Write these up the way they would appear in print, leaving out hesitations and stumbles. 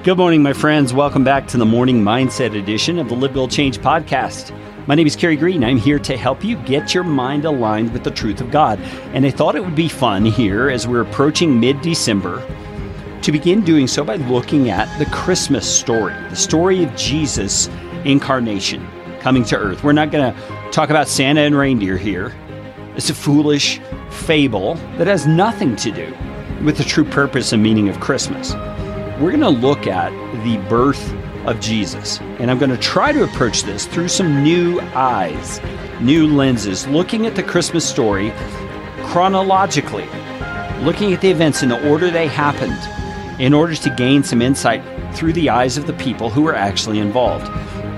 Good morning, my friends. Welcome back to the Morning Mindset edition of the Live Goal Change podcast. My name is Kerry Green. I'm here to help you get your mind aligned with the truth of God. And I thought it would be fun here as we're approaching mid-December to begin doing so by looking at the Christmas story, the story of Jesus' incarnation, coming to earth. We're not going to talk about Santa and reindeer here. It's a foolish fable that has nothing to do with the true purpose and meaning of Christmas. We're going to look at the birth of Jesus, and I'm going to try to approach this through some new eyes, new lenses, looking at the Christmas story chronologically, looking at the events in the order they happened in order to gain some insight through the eyes of the people who were actually involved.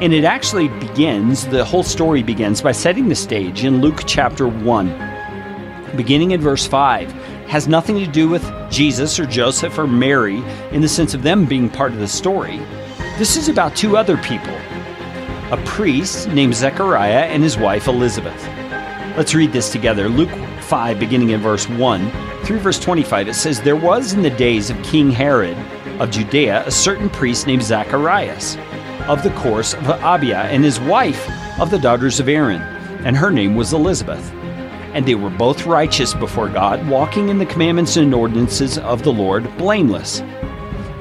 And it actually begins, the whole story begins by setting the stage in Luke chapter 1, beginning in verse 5. Has nothing to do with Jesus or Joseph or Mary in the sense of them being part of the story. This is about two other people, a priest named Zechariah and his wife Elizabeth. Let's read this together. Luke 5, beginning in verse 1 through verse 25, it says, "There was in the days of King Herod of Judea a certain priest named Zacharias of the course of Abia, and his wife of the daughters of Aaron, and her name was Elizabeth. And they were both righteous before God, walking in the commandments and ordinances of the Lord, blameless.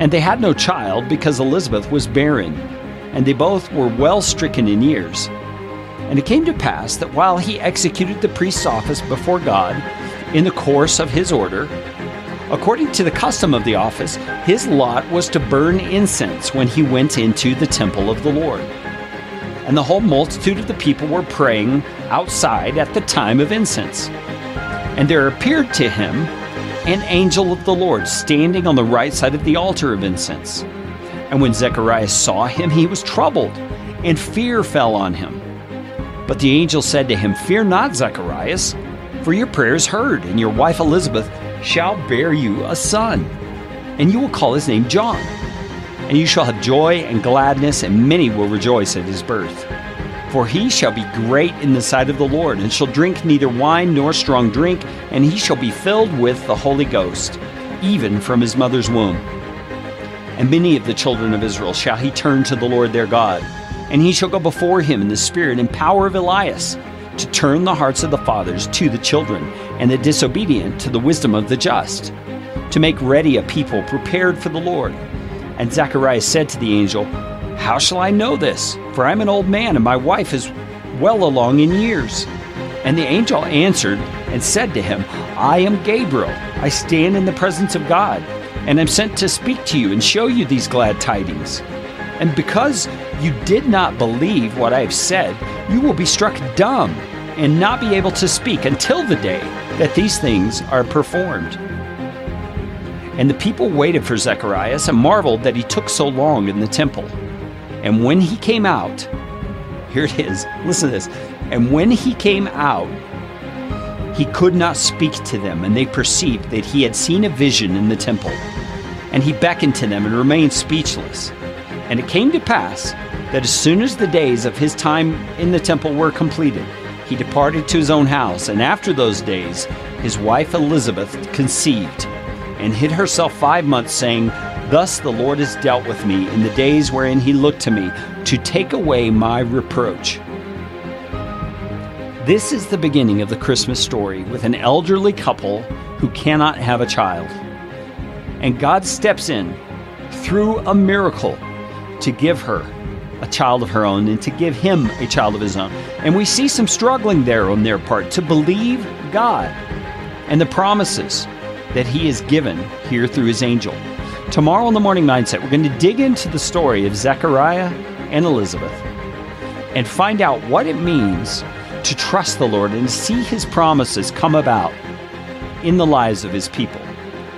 And they had no child, because Elizabeth was barren, and they both were well stricken in years. And it came to pass that while he executed the priest's office before God in the course of his order, according to the custom of the office, his lot was to burn incense when he went into the temple of the Lord. And the whole multitude of the people were praying outside at the time of incense. And there appeared to him an angel of the Lord standing on the right side of the altar of incense. And when Zechariah saw him, he was troubled, and fear fell on him. But the angel said to him, "Fear not, Zacharias, for your prayer is heard, and your wife Elizabeth shall bear you a son, and you will call his name John. And you shall have joy and gladness, and many will rejoice at his birth. For he shall be great in the sight of the Lord, and shall drink neither wine nor strong drink, and he shall be filled with the Holy Ghost, even from his mother's womb. And many of the children of Israel shall he turn to the Lord their God, and he shall go before him in the spirit and power of Elias, to turn the hearts of the fathers to the children, and the disobedient to the wisdom of the just, to make ready a people prepared for the Lord." And Zacharias said to the angel, "How shall I know this? For I am an old man, and my wife is well along in years." And the angel answered and said to him, "I am Gabriel. I stand in the presence of God, and am sent to speak to you and show you these glad tidings. And because you did not believe what I have said, you will be struck dumb and not be able to speak until the day that these things are performed." And the people waited for Zacharias and marveled that he took so long in the temple. And when he came out, here it is, listen to this. And when he came out, he could not speak to them, and they perceived that he had seen a vision in the temple. And he beckoned to them and remained speechless. And it came to pass that as soon as the days of his time in the temple were completed, he departed to his own house. And after those days, his wife Elizabeth conceived, and hid herself 5 months, saying, "Thus the Lord has dealt with me in the days wherein he looked to me, to take away my reproach." This is the beginning of the Christmas story, with an elderly couple who cannot have a child. And God steps in through a miracle to give her a child of her own and to give him a child of his own. And we see some struggling there on their part to believe God and the promises that he has given here through his angel. Tomorrow on the Morning Mindset, we're going to dig into the story of Zechariah and Elizabeth and find out what it means to trust the Lord and see his promises come about in the lives of his people.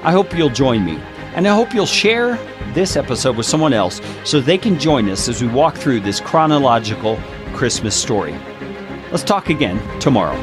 I hope you'll join me, and I hope you'll share this episode with someone else so they can join us as we walk through this chronological Christmas story. Let's talk again tomorrow.